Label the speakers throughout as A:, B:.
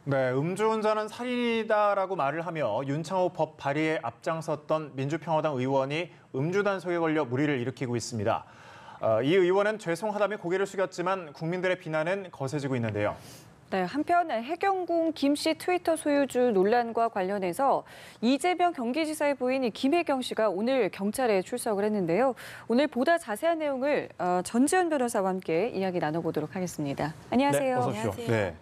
A: 네, 음주운전은 살인이다라고 말을 하며 윤창호 법 발의에 앞장섰던 민주평화당 의원이 음주 단속에 걸려 물의를 일으키고 있습니다. 이 의원은 죄송하다며 고개를 숙였지만 국민들의 비난은 거세지고 있는데요.
B: 네, 한편 해경궁 김 씨 트위터 소유주 논란과 관련해서 이재명 경기지사의 부인 김혜경 씨가 오늘 경찰에 출석을 했는데요. 오늘 보다 자세한 내용을 전지현 변호사와 함께 이야기 나눠보도록 하겠습니다. 안녕하세요.
A: 네, 어서 오십시오.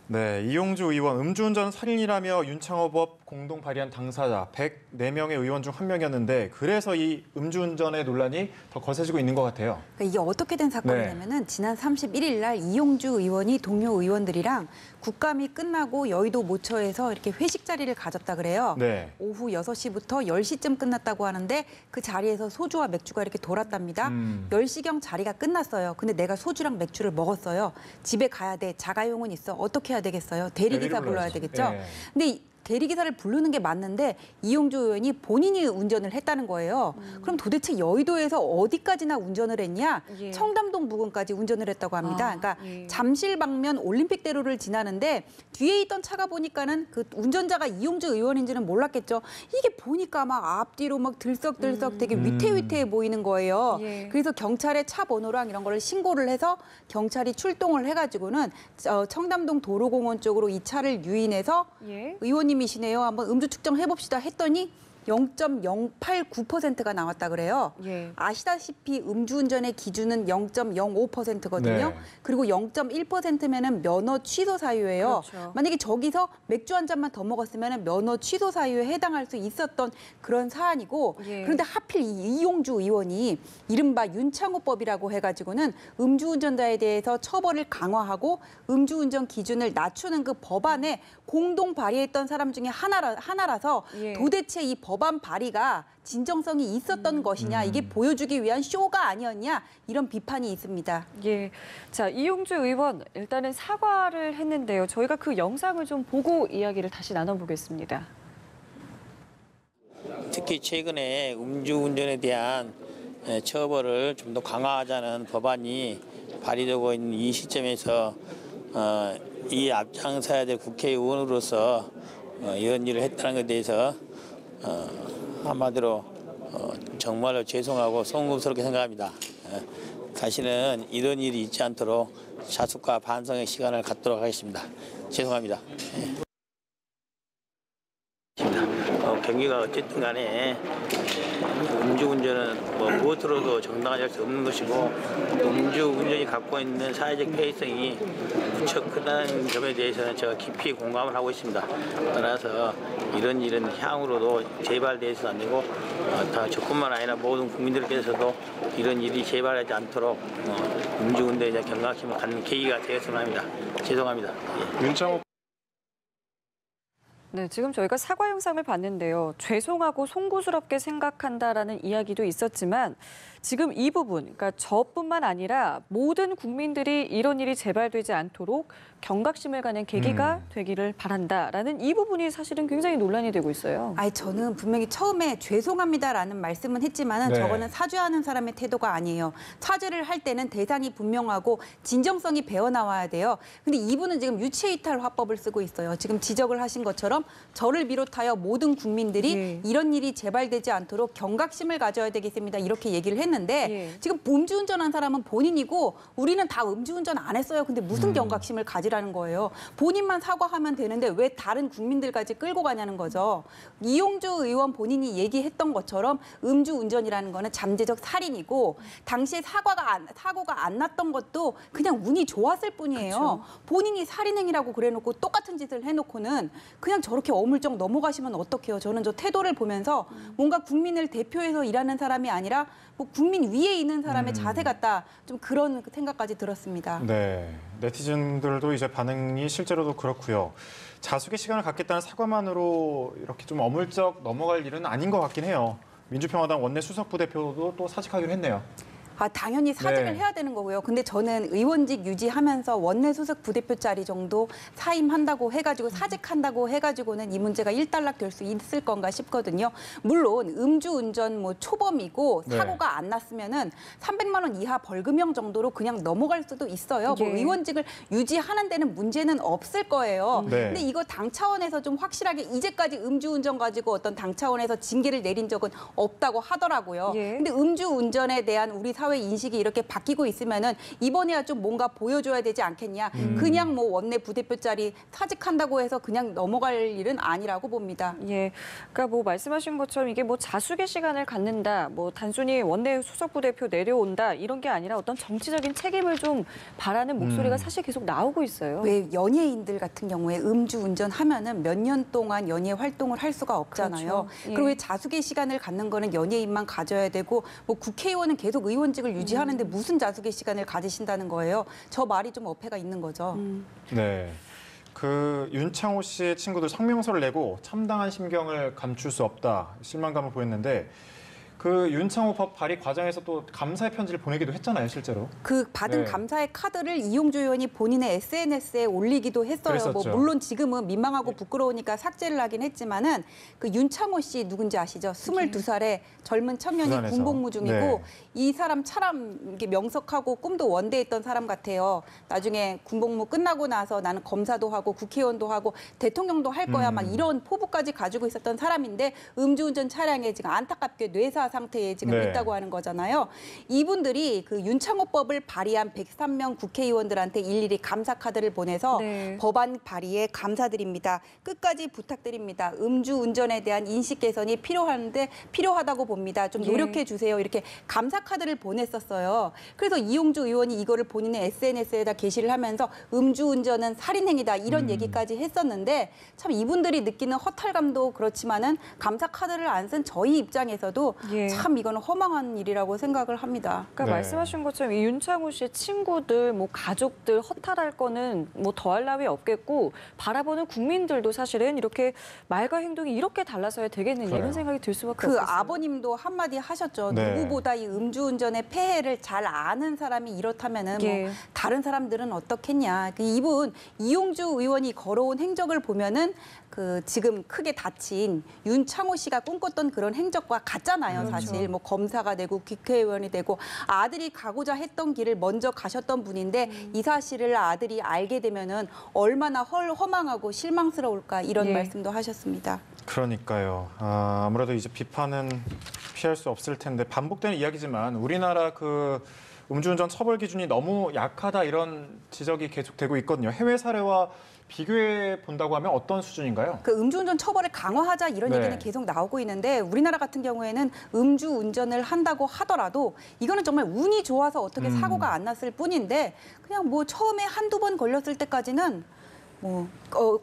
A: 네, 이용주 의원 음주운전 살인이라며 윤창호법 공동 발의한 당사자 104명의 의원 중 한 명이었는데 그래서 이 음주운전의 논란이 더 거세지고 있는 것 같아요.
C: 그러니까 이게 어떻게 된 사건이냐면은 지난 31일 날 이용주 의원이 동료 의원들이랑 국감이 끝나고 여의도 모처에서 이렇게 회식 자리를 가졌다 그래요.
A: 네.
C: 오후 6시부터 10시쯤 끝났다고 하는데 그 자리에서 소주와 맥주가 이렇게 돌았답니다. 10시경 자리가 끝났어요. 근데 내가 소주랑 맥주를 먹었어요. 집에 가야 돼. 자가용은 있어. 어떻게 해야 되겠어요? 대리기사 불러야 되겠죠?
A: 네.
C: 근데 대리기사를 부르는 게 맞는데 이용주 의원이 본인이 운전을 했다는 거예요. 그럼 도대체 여의도에서 어디까지나 운전을 했냐?
B: 예.
C: 청담동 부근까지 운전을 했다고 합니다. 그러니까
B: 예.
C: 잠실 방면 올림픽대로를 지나는데 뒤에 있던 차가 보니까는 그 운전자가 이용주 의원인지는 몰랐겠죠. 이게 보니까 막 앞뒤로 막 들썩들썩 되게 위태위태해 보이는 거예요.
B: 예.
C: 그래서 경찰에 차 번호랑 이런 거를 신고를 해서 경찰이 출동을 해가지고는 청담동 도로공원 쪽으로 이 차를 유인해서
B: 예.
C: 의원님이시네요. 한번 음주 측정해 봅시다 했더니 0.089%가 나왔다 그래요.
B: 예.
C: 아시다시피 음주운전의 기준은 0.05%거든요.
A: 네.
C: 그리고 0.1%면은 면허 취소 사유예요.
B: 그렇죠.
C: 만약에 저기서 맥주 한 잔만 더 먹었으면 면허 취소 사유에 해당할 수 있었던 그런 사안이고
B: 예.
C: 그런데 하필 이 이용주 의원이 이른바 윤창호법이라고 해가지고는 음주운전자에 대해서 처벌을 강화하고 음주운전 기준을 낮추는 그 법안에 공동 발의했던 사람 중에 하나라서
B: 예.
C: 도대체 이 법안 발의가 진정성이 있었던 것이냐, 이게 보여주기 위한 쇼가 아니었냐, 이런 비판이 있습니다.
B: 예. 자, 이용주 의원 일단은 사과를 했는데요. 저희가 그 영상을 좀 보고 이야기를 다시 나눠보겠습니다.
D: 특히 최근에 음주운전에 대한 처벌을 좀 더 강화하자는 법안이 발의되고 있는 이 시점에서 이 앞장서야 될 국회의원으로서 이런 일을 했다는 것에 대해서 한마디로 정말로 죄송하고 송구스럽게 생각합니다. 다시는 이런 일이 있지 않도록 자숙과 반성의 시간을 갖도록 하겠습니다. 죄송합니다. 경기가 어쨌든 간에 음주운전은 무엇으로도 정당화될 수 없는 것이고 음주운전이 갖고 있는 사회적 폐해성이 무척 크다는 점에 대해서는 제가 깊이 공감을 하고 있습니다. 따라서 이런 일은 향후로도 재발돼서는 안 되고 저뿐만 아니라 모든 국민들께서도 이런 일이 재발하지 않도록 음주운전에 대한 경각심을 갖는 계기가 되었으면 합니다. 죄송합니다. 예.
A: 윤창호
B: 네, 지금 저희가 사과 영상을 봤는데요. 죄송하고 송구스럽게 생각한다라는 이야기도 있었지만 지금 이 부분, 그러니까 저뿐만 아니라 모든 국민들이 이런 일이 재발되지 않도록 경각심을 가는 계기가 되기를 바란다라는 이 부분이 사실은 굉장히 논란이 되고 있어요.
C: 아니 저는 분명히 처음에 죄송합니다라는 말씀은 했지만은
A: 네.
C: 저거는 사죄하는 사람의 태도가 아니에요. 사죄를 할 때는 대상이 분명하고 진정성이 배어 나와야 돼요. 근데 이분은 지금 유체이탈 화법을 쓰고 있어요. 지금 지적을 하신 것처럼 저를 비롯하여 모든 국민들이
B: 예.
C: 이런 일이 재발되지 않도록 경각심을 가져야 되겠습니다. 이렇게 얘기를 했는데
B: 예.
C: 지금 음주운전한 사람은 본인이고 우리는 다 음주운전 안 했어요. 근데 무슨 경각심을 가지라는 거예요. 본인만 사과하면 되는데 왜 다른 국민들까지 끌고 가냐는 거죠. 이용주 의원 본인이 얘기했던 것처럼 음주운전이라는 거는 잠재적 살인이고 당시에 사고가 안 났던 것도 그냥 운이 좋았을 뿐이에요.
B: 그렇죠.
C: 본인이 살인행위라고 그래놓고 똑같은 짓을 해놓고는 그냥 저렇게 어물쩍 넘어가시면 어떡해요. 저는 저 태도를 보면서 뭔가 국민을 대표해서 일하는 사람이 아니라 뭐 국민 위에 있는 사람의 자세 같다. 좀 그런 생각까지 들었습니다.
A: 네, 네티즌들도 이제 반응이 실제로도 그렇고요. 자숙의 시간을 갖겠다는 사과만으로 이렇게 좀 어물쩍 넘어갈 일은 아닌 것 같긴 해요. 민주평화당 원내 수석부대표도 또 사직하기로 했네요.
C: 당연히 사직을
A: 네.
C: 해야 되는 거고요. 근데 저는 의원직 유지하면서 원내 수석 부대표 자리 정도 사임한다고 해가지고 사직한다고 해가지고는 이 문제가 일단락 될 수 있을 건가 싶거든요. 물론 음주운전 뭐 초범이고
A: 네.
C: 사고가 안 났으면은 300만 원 이하 벌금형 정도로 그냥 넘어갈 수도 있어요. 뭐
B: 예.
C: 의원직을 유지하는 데는 문제는 없을 거예요.
A: 네.
C: 근데 이거 당 차원에서 좀 확실하게 이제까지 음주운전 가지고 어떤 당 차원에서 징계를 내린 적은 없다고 하더라고요.
B: 예.
C: 근데 음주운전에 대한 우리 사회 인식이 이렇게 바뀌고 있으면은 이번에야 좀 뭔가 보여줘야 되지 않겠냐. 그냥 뭐 원내 부대표 자리 사직한다고 해서 그냥 넘어갈 일은 아니라고 봅니다.
B: 예, 그러니까 뭐 말씀하신 것처럼 이게 뭐 자숙의 시간을 갖는다, 뭐 단순히 원내 수석 부대표 내려온다 이런 게 아니라 어떤 정치적인 책임을 좀 바라는 목소리가 사실 계속 나오고 있어요.
C: 왜 연예인들 같은 경우에 음주운전 하면은 몇 년 동안 연예 활동을 할 수가 없잖아요.
B: 그렇죠. 예.
C: 그리고 왜 자숙의 시간을 갖는 거는 연예인만 가져야 되고 뭐 국회의원은 계속 의원직을 유지하는데 무슨 자숙의 시간을 가지신다는 거예요. 저 말이 좀 어폐가 있는 거죠.
A: 네. 그 윤창호 씨의 친구들 성명서를 내고 참담한 심경을 감출 수 없다 실망감을 보였는데 그 윤창호 법 발의 과정에서 또 감사의 편지를 보내기도 했잖아요, 실제로.
C: 그 받은
A: 네.
C: 감사의 카드를 이용주 의원이 본인의 SNS에 올리기도 했어요. 뭐
A: 그랬었죠.
C: 물론 지금은 민망하고 부끄러우니까 삭제를 하긴 했지만은 그 윤창호 씨 누군지 아시죠? 22살의 젊은 청년이
A: 부산에서.
C: 군복무 중이고
A: 네.
C: 이 사람 참 이게 명석하고 꿈도 원대했던 사람 같아요. 나중에 군복무 끝나고 나서 나는 검사도 하고 국회의원도 하고 대통령도 할 거야 막 이런 포부까지 가지고 있었던 사람인데 음주운전 차량에 지금 안타깝게 뇌사 상태에 지금
A: 네.
C: 있다고 하는 거잖아요. 이분들이 그 윤창호법을 발의한 103명 국회의원들한테 일일이 감사 카드를 보내서
B: 네.
C: 법안 발의에 감사드립니다. 끝까지 부탁드립니다. 음주운전에 대한 인식 개선이 필요하다고 봅니다. 좀
B: 예.
C: 노력해 주세요. 이렇게 감사 카드를 보냈었어요. 그래서 이용주 의원이 이거를 본인의 SNS에다 게시를 하면서 음주운전은 살인행위다 이런 얘기까지 했었는데 참 이분들이 느끼는 허탈감도 그렇지만은 감사 카드를 안 쓴 저희 입장에서도
B: 예.
C: 참 이거는 허망한 일이라고 생각을 합니다.
B: 그러니까
A: 네.
B: 말씀하신 것처럼 이 윤창호 씨의 친구들, 뭐 가족들 허탈할 거는 뭐 더할 나위 없겠고 바라보는 국민들도 사실은 이렇게 말과 행동이 이렇게 달라서야 되겠느냐
A: 그래요.
B: 이런 생각이 들 수밖에
C: 그
B: 없겠어요.
C: 아버님도 한마디 하셨죠.
A: 네.
C: 누구보다 이 음주운전의 폐해를 잘 아는 사람이 이렇다면은
B: 예.
C: 뭐 다른 사람들은 어떻겠냐. 그 이분 이용주 의원이 걸어온 행적을 보면은 그 지금 크게 다친 윤창호 씨가 꿈꿨던 그런 행적과 같잖아요. 사실 뭐 검사가 되고 국회의원이 되고 아들이 가고자 했던 길을 먼저 가셨던 분인데 이 사실을 아들이 알게 되면은 얼마나 허망하고 실망스러울까 이런
B: 예.
C: 말씀도 하셨습니다.
A: 그러니까요. 아무래도 이제 비판은 피할 수 없을 텐데 반복되는 이야기지만 우리나라 그 음주운전 처벌 기준이 너무 약하다 이런 지적이 계속되고 있거든요. 해외 사례와 비교해 본다고 하면 어떤 수준인가요?
C: 그 음주운전 처벌을 강화하자 이런
A: 네.
C: 얘기는 계속 나오고 있는데 우리나라 같은 경우에는 음주운전을 한다고 하더라도 이거는 정말 운이 좋아서 어떻게 사고가 안 났을 뿐인데 그냥 뭐 처음에 한두 번 걸렸을 때까지는 뭐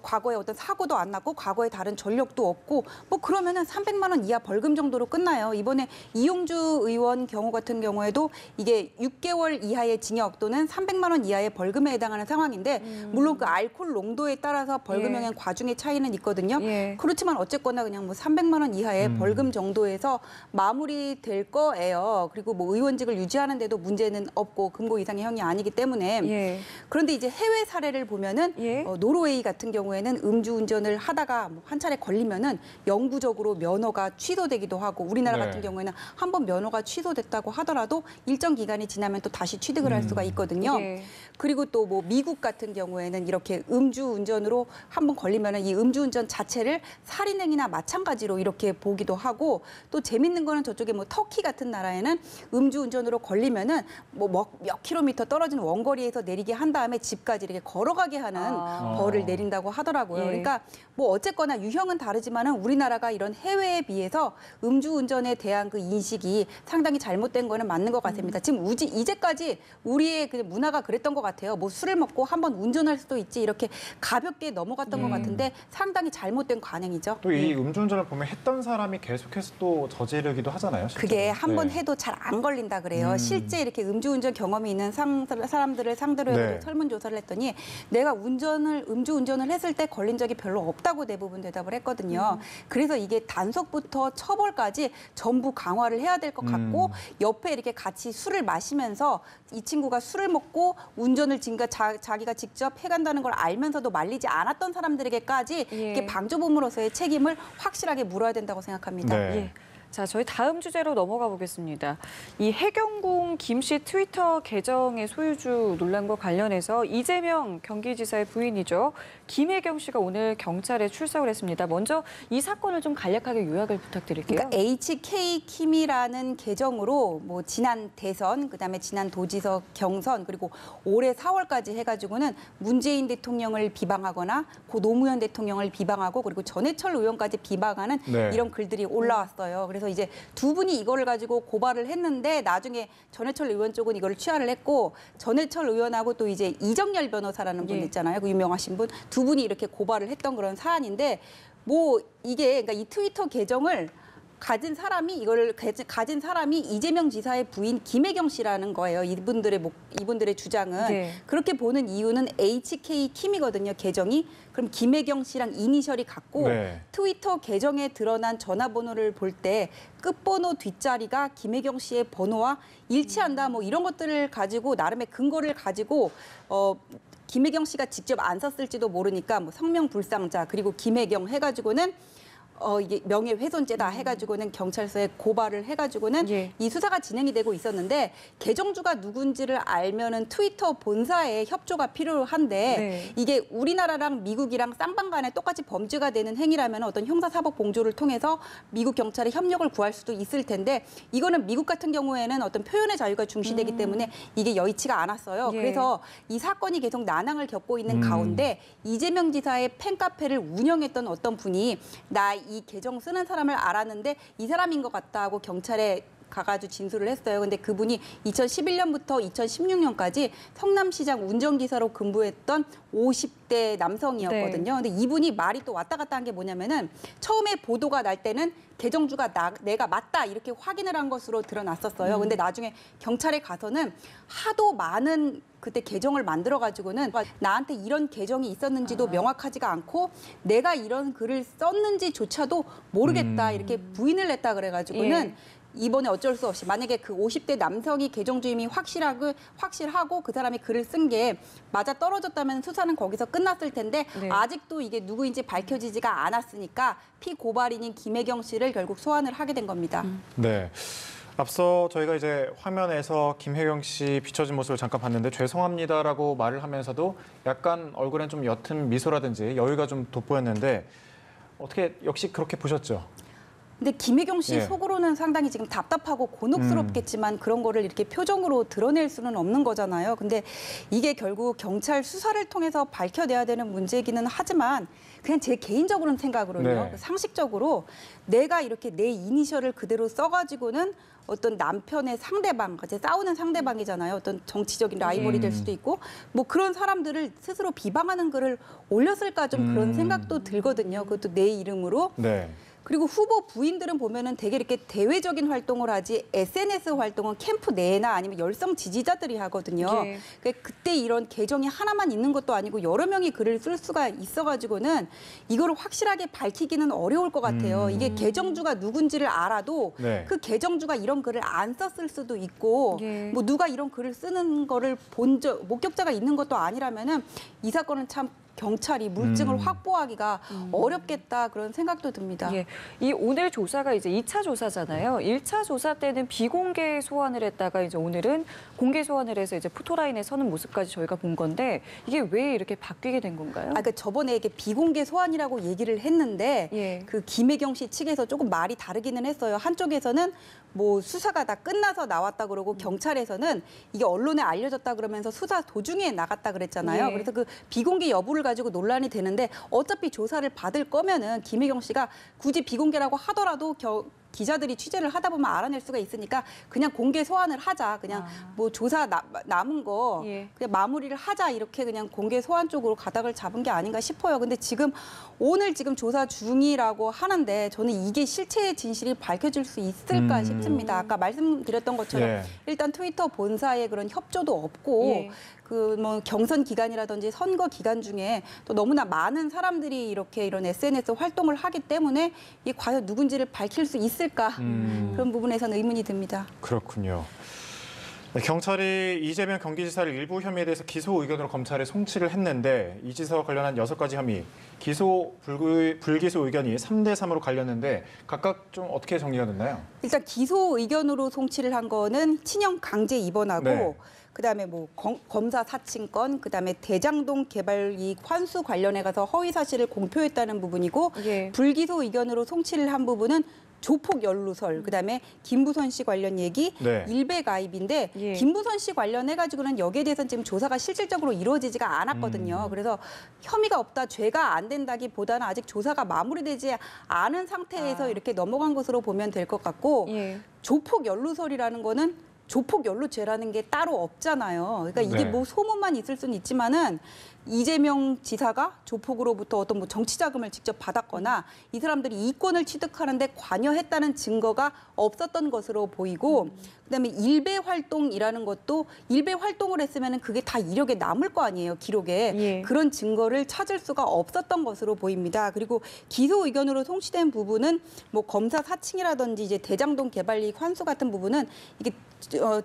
C: 과거에 어떤 사고도 안 났고 과거에 다른 전력도 없고 뭐 그러면은 300만 원 이하 벌금 정도로 끝나요. 이번에 이용주 의원 경우 같은 경우에도 이게 6개월 이하의 징역 또는 300만 원 이하의 벌금에 해당하는 상황인데 물론 그 알코올 농도에 따라서 벌금형의 과중의 차이는 있거든요.
B: 예.
C: 그렇지만 어쨌거나 그냥 뭐 300만 원 이하의 벌금 정도에서 마무리될 거예요. 그리고 뭐 의원직을 유지하는데도 문제는 없고 금고 이상의 형이 아니기 때문에
B: 예.
C: 그런데 이제 해외 사례를 보면은
B: 예.
C: 노르웨이 같은 경우에는 음주운전을 하다가 뭐 한 차례 걸리면은 영구적으로 면허가 취소되기도 하고 우리나라
A: 네.
C: 같은 경우에는 한 번 면허가 취소됐다고 하더라도 일정 기간이 지나면 또 다시 취득을 할 수가 있거든요.
B: 예.
C: 그리고 또 뭐 미국 같은 경우에는 이렇게 음주운전으로 한 번 걸리면은 이 음주운전 자체를 살인행위나 마찬가지로 이렇게 보기도 하고 또 재밌는 거는 저쪽에 뭐 터키 같은 나라에는 음주운전으로 걸리면은 뭐 몇 킬로미터 떨어진 원거리에서 내리게 한 다음에 집까지 이렇게 걸어가게 하는 벌을 내린다고 하더라고요.
B: 예.
C: 그러니까 뭐 어쨌거나 유형은 다르지만은 우리나라가 이런 해외에 비해서 음주운전에 대한 그 인식이 상당히 잘못된 거는 맞는 것 같습니다. 지금 이제까지 우리의 그 문화가 그랬던 것 같아요. 뭐 술을 먹고 한번 운전할 수도 있지 이렇게 가볍게 넘어갔던 것 같은데 상당히 잘못된 관행이죠.
A: 또 이 음주운전을 보면 했던 사람이 계속해서 또 저지르기도 하잖아요. 실제로.
C: 그게 한 번
A: 네.
C: 해도 잘 안 걸린다 그래요. 실제 이렇게 음주운전 경험이 있는 사람들을 상대로 해서
A: 네.
C: 설문조사를 했더니 내가 음주운전을 했을 때 걸린 적이 별로 없다고 대부분 대답을 했거든요. 그래서 이게 단속부터 처벌까지 전부 강화를 해야 될 것 같고 옆에 이렇게 같이 술을 마시면서 이 친구가 술을 먹고 운전을 자기가 직접 해간다는 걸 알면서도 말리지 않았던 사람들에게까지
B: 예.
C: 이게 방조범으로서의 책임을 확실하게 물어야 된다고 생각합니다.
A: 네.
B: 예. 자, 저희 다음 주제로 넘어가 보겠습니다. 이 해경궁 김 씨 트위터 계정의 소유주 논란과 관련해서 이재명 경기지사의 부인이죠. 김혜경 씨가 오늘 경찰에 출석을 했습니다. 먼저 이 사건을 좀 간략하게 요약을 부탁드릴게요.
C: 그러니까 HK킴이라는 계정으로 뭐 지난 대선, 그다음에 지난 도지사 경선, 그리고 올해 4월까지 해가지고는 문재인 대통령을 비방하거나 고 노무현 대통령을 비방하고 그리고 전해철 의원까지 비방하는
A: 네.
C: 이런 글들이 올라왔어요. 그래서 이제 두 분이 이거를 가지고 고발을 했는데 나중에 전해철 의원 쪽은 이거를 취하를 했고 전해철 의원하고 또 이제 이정열 변호사라는 분
B: 예.
C: 있잖아요. 그 유명하신 분. 두 분이 이렇게 고발을 했던 그런 사안인데 뭐 이게 그러니까 이 트위터 계정을 가진 사람이 이재명 지사의 부인 김혜경 씨라는 거예요. 이분들의 주장은
B: 네.
C: 그렇게 보는 이유는 HK킴이거든요. 계정이. 그럼 김혜경 씨랑 이니셜이 같고
A: 네.
C: 트위터 계정에 드러난 전화번호를 볼 때 끝번호 뒷자리가 김혜경 씨의 번호와 일치한다. 뭐 이런 것들을 가지고 나름의 근거를 가지고 김혜경 씨가 직접 안 썼을지도 모르니까 뭐 성명불상자 그리고 김혜경 해가지고는 이게 명예훼손죄다 해가지고는 경찰서에 고발을 해가지고는
B: 예.
C: 이 수사가 진행이 되고 있었는데 계정주가 누군지를 알면은 트위터 본사의 협조가 필요한데
B: 네.
C: 이게 우리나라랑 미국이랑 쌍방간에 똑같이 범죄가 되는 행위라면 어떤 형사사법 공조를 통해서 미국 경찰의 협력을 구할 수도 있을 텐데 이거는 미국 같은 경우에는 어떤 표현의 자유가 중시되기 때문에 이게 여의치가 않았어요.
B: 예.
C: 그래서 이 사건이 계속 난항을 겪고 있는 가운데 이재명 지사의 팬카페를 운영했던 어떤 분이 나 이 계정 쓰는 사람을 알았는데 이 사람인 것 같다 하고 경찰에 가가지고 진술을 했어요. 근데 그분이 2011년부터 2016년까지 성남시장 운전기사로 근무했던 50대 남성이었거든요. 근데 이분이 말이 또 왔다 갔다 한 게 뭐냐면은 처음에 보도가 날 때는 계정주가 내가 맞다 이렇게 확인을 한 것으로 드러났었어요. 근데 나중에 경찰에 가서는 하도 많은 그때 계정을 만들어가지고는 나한테 이런 계정이 있었는지도 명확하지가 않고 내가 이런 글을 썼는지조차도 모르겠다 이렇게 부인을 했다 그래가지고는
B: 예.
C: 이번에 어쩔 수 없이 만약에 그 50대 남성이 계정 주임이 확실하고 그 사람이 글을 쓴 게 맞아 떨어졌다면 수사는 거기서 끝났을 텐데
B: 네.
C: 아직도 이게 누구인지 밝혀지지가 않았으니까 피고발인인 김혜경 씨를 결국 소환을 하게 된 겁니다.
A: 네. 앞서 저희가 이제 화면에서 김혜경 씨 비춰진 모습을 잠깐 봤는데 죄송합니다라고 말을 하면서도 약간 얼굴엔 좀 옅은 미소라든지 여유가 좀 돋보였는데 어떻게 역시 그렇게 보셨죠?
C: 근데 김혜경 씨
A: 예.
C: 속으로는 상당히 지금 답답하고 곤혹스럽겠지만 그런 거를 이렇게 표정으로 드러낼 수는 없는 거잖아요. 근데 이게 결국 경찰 수사를 통해서 밝혀내야 되는 문제이기는 하지만 그냥 제 개인적으로는 생각으로요.
A: 네.
C: 상식적으로 내가 이렇게 내 이니셜을 그대로 써가지고는 어떤 남편의 상대방, 같이 싸우는 상대방이잖아요. 어떤 정치적인 라이벌이 될 수도 있고 뭐 그런 사람들을 스스로 비방하는 글을 올렸을까 좀 그런 생각도 들거든요. 그것도 내 이름으로.
A: 네.
C: 그리고 후보 부인들은 보면은 되게 이렇게 대외적인 활동을 하지 SNS 활동은 캠프 내나 아니면 열성 지지자들이 하거든요.
B: 예.
C: 그때 이런 계정이 하나만 있는 것도 아니고 여러 명이 글을 쓸 수가 있어가지고는 이거를 확실하게 밝히기는 어려울 것 같아요. 이게 계정주가 누군지를 알아도
A: 네.
C: 그 계정주가 이런 글을 안 썼을 수도 있고
B: 예.
C: 뭐 누가 이런 글을 쓰는 거를 목격자가 있는 것도 아니라면은 이 사건은 참 경찰이 물증을 확보하기가 어렵겠다 그런 생각도 듭니다.
B: 예, 이 오늘 조사가 이제 2차 조사잖아요. 1차 조사 때는 비공개 소환을 했다가 이제 오늘은 공개 소환을 해서 이제 포토라인에 서는 모습까지 저희가 본 건데 이게 왜 이렇게 바뀌게 된 건가요?
C: 그러니까 저번에 이게 비공개 소환이라고 얘기를 했는데
B: 예.
C: 그 김혜경 씨 측에서 조금 말이 다르기는 했어요. 한쪽에서는 뭐 수사가 다 끝나서 나왔다 그러고 경찰에서는 이게 언론에 알려졌다 그러면서 수사 도중에 나갔다 그랬잖아요.
B: 예.
C: 그래서 그 비공개 여부를 가지고 논란이 되는데 어차피 조사를 받을 거면은 김혜경 씨가 굳이 비공개라고 하더라도 기자들이 취재를 하다 보면 알아낼 수가 있으니까 그냥 공개 소환을 하자. 그냥 뭐 조사 남은 거
B: 예.
C: 그냥 마무리를 하자. 이렇게 그냥 공개 소환 쪽으로 가닥을 잡은 게 아닌가 싶어요. 근데 오늘 조사 중이라고 하는데 저는 이게 실체의 진실이 밝혀질 수 있을까 싶습니다. 아까 말씀드렸던 것처럼
A: 예.
C: 일단 트위터 본사의 그런 협조도 없고
B: 예.
C: 그 뭐 경선 기간이라든지 선거 기간 중에 또 너무나 많은 사람들이 이렇게 이런 SNS 활동을 하기 때문에 이 과연 누군지를 밝힐 수 있을까 그런 부분에서는 의문이 듭니다.
A: 그렇군요. 네, 경찰이 이재명 경기지사를 일부 혐의에 대해서 기소 의견으로 검찰에 송치를 했는데 이 지사와 관련한 6가지 혐의, 기소 불기소 의견이 3대 3으로 갈렸는데 각각 좀 어떻게 정리가 됐나요?
C: 일단 기소 의견으로 송치를 한 거는 친형 강제 입원하고
A: 네.
C: 그다음에 뭐 검사 사칭권, 그다음에 대장동 개발 이익 환수 관련해 가서 허위 사실을 공표했다는 부분이고
B: 예.
C: 불기소 의견으로 송치를 한 부분은 조폭 연루설, 그다음에 김부선 씨 관련 얘기,
A: 네.
C: 일배 가입인데
B: 예.
C: 김부선 씨 관련해 가지고는 여기에 대해서는 지금 조사가 실질적으로 이루어지지가 않았거든요. 그래서 혐의가 없다, 죄가 안 된다기보다는 아직 조사가 마무리되지 않은 상태에서 이렇게 넘어간 것으로 보면 될 것 같고
B: 예.
C: 조폭 연루설이라는 거는 조폭 연루죄라는 게 따로 없잖아요. 그러니까 이게
A: 네.
C: 뭐 소문만 있을 수는 있지만은 이재명 지사가 조폭으로부터 어떤 뭐 정치 자금을 직접 받았거나 이 사람들이 이권을 취득하는데 관여했다는 증거가 없었던 것으로 보이고 그다음에 일배 활동이라는 것도 일배 활동을 했으면은 그게 다 이력에 남을 거 아니에요, 기록에.
B: 예.
C: 그런 증거를 찾을 수가 없었던 것으로 보입니다. 그리고 기소 의견으로 송치된 부분은 뭐 검사 사칭이라든지 이제 대장동 개발 이익 환수 같은 부분은 이게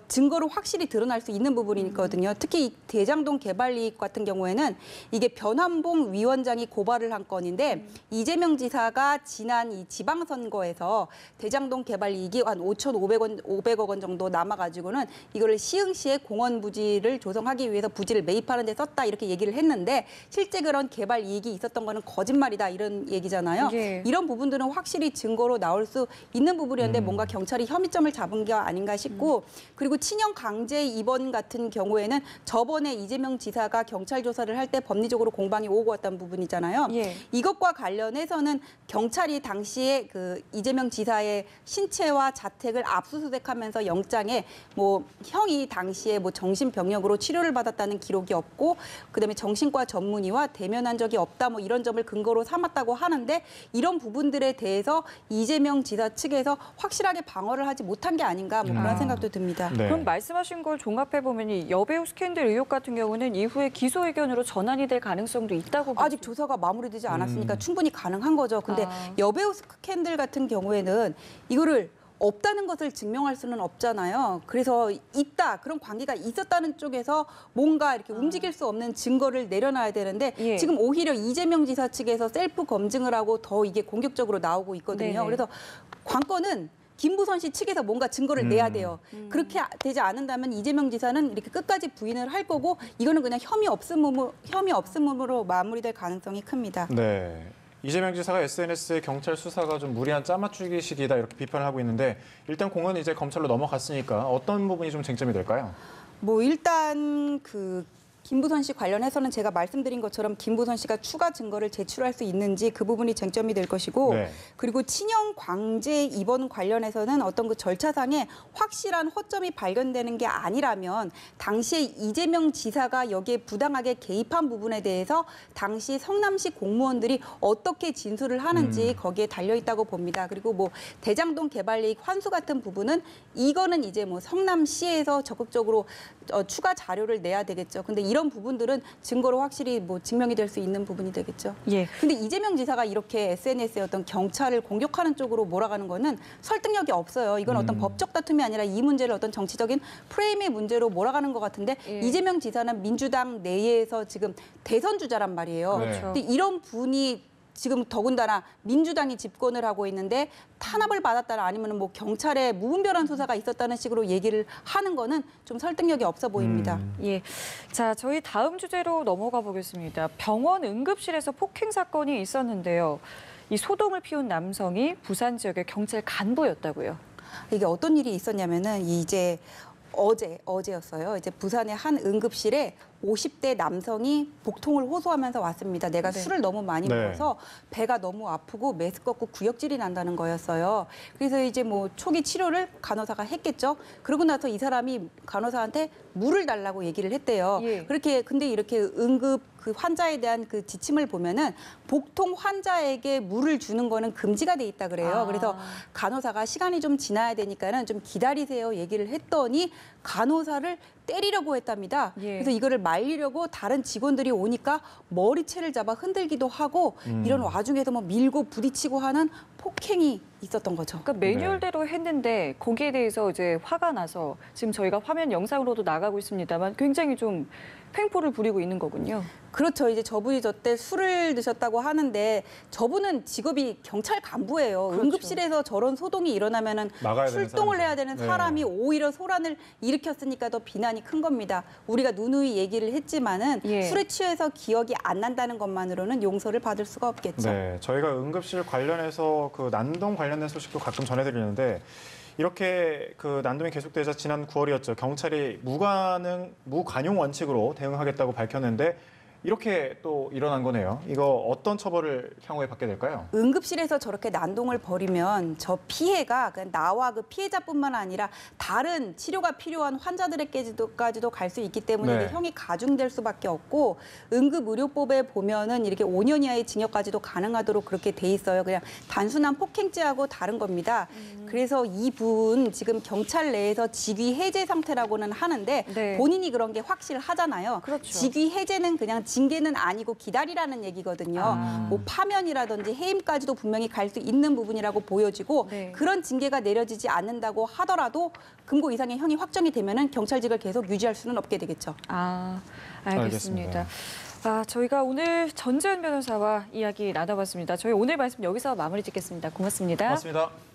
C: 증거로 확실히 드러날 수 있는 부분이거든요. 특히 이 대장동 개발 이익 같은 경우에는 이게 변환봉 위원장이 고발을 한 건인데 이재명 지사가 지난 이 지방선거에서 대장동 개발 이익이 한 5,500억 원 정도 남아가지고는 이거를 시흥시의 공원 부지를 조성하기 위해서 부지를 매입하는 데 썼다 이렇게 얘기를 했는데 실제 그런 개발 이익이 있었던 거는 거짓말이다 이런 얘기잖아요.
B: 예.
C: 이런 부분들은 확실히 증거로 나올 수 있는 부분이었는데 뭔가 경찰이 혐의점을 잡은 게 아닌가 싶고 그리고 친형 강제 입원 같은 경우에는 저번에 이재명 지사가 경찰 조사를 할 때 법리적으로 공방이 오고 왔다는 부분이잖아요.
B: 예.
C: 이것과 관련해서는 경찰이 당시에 그 이재명 지사의 신체와 자택을 압수수색하면서 영장에 뭐 형이 당시에 뭐 정신병력으로 치료를 받았다는 기록이 없고 그다음에 정신과 전문의와 대면한 적이 없다 뭐 이런 점을 근거로 삼았다고 하는데 이런 부분들에 대해서 이재명 지사 측에서 확실하게 방어를 하지 못한 게 아닌가 뭐 그런 생각도 듭니다.
A: 네.
B: 그럼 말씀하신 걸 종합해 보면 이 여배우 스캔들 의혹 같은 경우는 이후에 기소 의견으로 전환이 될 가능성도 있다고
C: 아직 조사가 마무리되지 않았으니까 충분히 가능한 거죠. 근데 여배우 스캔들 같은 경우에는 이거를 없다는 것을 증명할 수는 없잖아요. 그래서 있다, 그런 관계가 있었다는 쪽에서 뭔가 이렇게 움직일 수 없는 증거를 내려놔야 되는데
B: 예.
C: 지금 오히려 이재명 지사 측에서 셀프 검증을 하고 더 이게 공격적으로 나오고 있거든요.
B: 네네.
C: 그래서 관건은 김부선 씨 측에서 뭔가 증거를 내야 돼요. 그렇게 되지 않는다면 이재명 지사는 이렇게 끝까지 부인을 할 거고 이거는 그냥 혐의 없음으로 마무리될 가능성이 큽니다.
A: 네. 이재명 지사가 SNS에 경찰 수사가 좀 무리한 짜맞추기식이다 이렇게 비판을 하고 있는데 일단 공은 이제 검찰로 넘어갔으니까 어떤 부분이 좀 쟁점이 될까요?
C: 뭐 일단 그 김부선 씨 관련해서는 제가 말씀드린 것처럼 김부선 씨가 추가 증거를 제출할 수 있는지 그 부분이 쟁점이 될 것이고
A: 네.
C: 그리고 친형 강제 입원 관련해서는 어떤 그 절차상에 확실한 허점이 발견되는 게 아니라면 당시에 이재명 지사가 여기에 부당하게 개입한 부분에 대해서 당시 성남시 공무원들이 어떻게 진술을 하는지 거기에 달려 있다고 봅니다. 그리고 뭐 대장동 개발 이익 환수 같은 부분은 이거는 이제 뭐 성남시에서 적극적으로 추가 자료를 내야 되겠죠. 근데 이런 부분들은 증거로 확실히 뭐 증명이 될 수 있는 부분이 되겠죠.
B: 예.
C: 근데 이재명 지사가 이렇게 SNS에 어떤 경찰을 공격하는 쪽으로 몰아가는 거는 설득력이 없어요. 이건 어떤 법적 다툼이 아니라 이 문제를 어떤 정치적인 프레임의 문제로 몰아가는 것 같은데
B: 예.
C: 이재명 지사는 민주당 내에서 지금 대선 주자란 말이에요.
A: 그렇죠.
C: 근데 이런 분이 지금 더군다나 민주당이 집권을 하고 있는데 탄압을 받았다나 아니면 뭐 경찰에 무분별한 수사가 있었다는 식으로 얘기를 하는 거는 좀 설득력이 없어 보입니다.
B: 예. 자, 저희 다음 주제로 넘어가 보겠습니다. 병원 응급실에서 폭행 사건이 있었는데요. 이 소동을 피운 남성이 부산 지역의 경찰 간부였다고요.
C: 이게 어떤 일이 있었냐면은 이제 어제였어요. 이제 부산의 한 응급실에 50대 남성이 복통을 호소하면서 왔습니다. 내가
B: 네.
C: 술을 너무 많이
A: 네.
C: 먹어서 배가 너무 아프고 메스껍고 구역질이 난다는 거였어요. 그래서 이제 뭐 초기 치료를 간호사가 했겠죠. 그러고 나서 이 사람이 간호사한테 물을 달라고 얘기를 했대요.
B: 예.
C: 근데 이렇게 응급 그 환자에 대한 그 지침을 보면은 복통 환자에게 물을 주는 거는 금지가 돼 있다 그래요.
B: 아.
C: 그래서 간호사가 시간이 좀 지나야 되니까는 좀 기다리세요 얘기를 했더니 간호사를 때리려고 했답니다.
B: 예.
C: 그래서 이거를 말리려고 다른 직원들이 오니까 머리채를 잡아 흔들기도 하고 이런 와중에도 뭐 밀고 부딪히고 하는 폭행이 있었던 거죠.
B: 그러니까 매뉴얼대로 했는데 거기에 대해서 이제 화가 나서 지금 저희가 화면 영상으로도 나가고 있습니다만 굉장히 좀 횡포를 부리고 있는 거군요.
C: 그렇죠. 이제 저분이 저때 술을 드셨다고 하는데 저분은 직업이 경찰 간부예요.
B: 그렇죠.
C: 응급실에서 저런 소동이 일어나면은
A: 막아야 되는
C: 출동을
A: 사람이죠.
C: 해야 되는
A: 네.
C: 사람이 오히려 소란을 일으켰으니까 더 비난이 큰 겁니다. 우리가 누누이 얘기를 했지만은
B: 예.
C: 술에 취해서 기억이 안 난다는 것만으로는 용서를 받을 수가 없겠죠.
E: 네, 저희가 응급실 관련해서 그 난동 관련된 소식도 가끔 전해드리는데 이렇게 그 난동이 계속되자 지난 9월이었죠. 경찰이 무관용 원칙으로 대응하겠다고 밝혔는데 이렇게 또 일어난 거네요. 이거 어떤 처벌을 향후에 받게 될까요?
C: 응급실에서 저렇게 난동을 벌이면 저 피해가 그냥 나와 그 피해자뿐만 아니라 다른 치료가 필요한 환자들에게까지도 갈 수 있기 때문에
E: 네.
C: 이게 형이 가중될 수밖에 없고 응급의료법에 보면은 이렇게 5년 이하의 징역까지도 가능하도록 그렇게 돼 있어요. 그냥 단순한 폭행죄하고 다른 겁니다. 그래서 이분 지금 경찰 내에서 직위 해제 상태라고는 하는데
B: 네.
C: 본인이 그런 게 확실하잖아요.
B: 그렇죠.
C: 직위 해제는 그냥 징계는 아니고 기다리라는 얘기거든요.
B: 아.
C: 뭐 파면이라든지 해임까지도 분명히 갈 수 있는 부분이라고 보여지고
B: 네.
C: 그런 징계가 내려지지 않는다고 하더라도 금고 이상의 형이 확정이 되면은 경찰직을 계속 유지할 수는 없게 되겠죠.
B: 아, 알겠습니다.
E: 알겠습니다.
B: 아, 저희가 오늘 전재현 변호사와 이야기 나눠봤습니다. 저희 오늘 말씀 여기서 마무리 짓겠습니다. 고맙습니다.
A: 고맙습니다.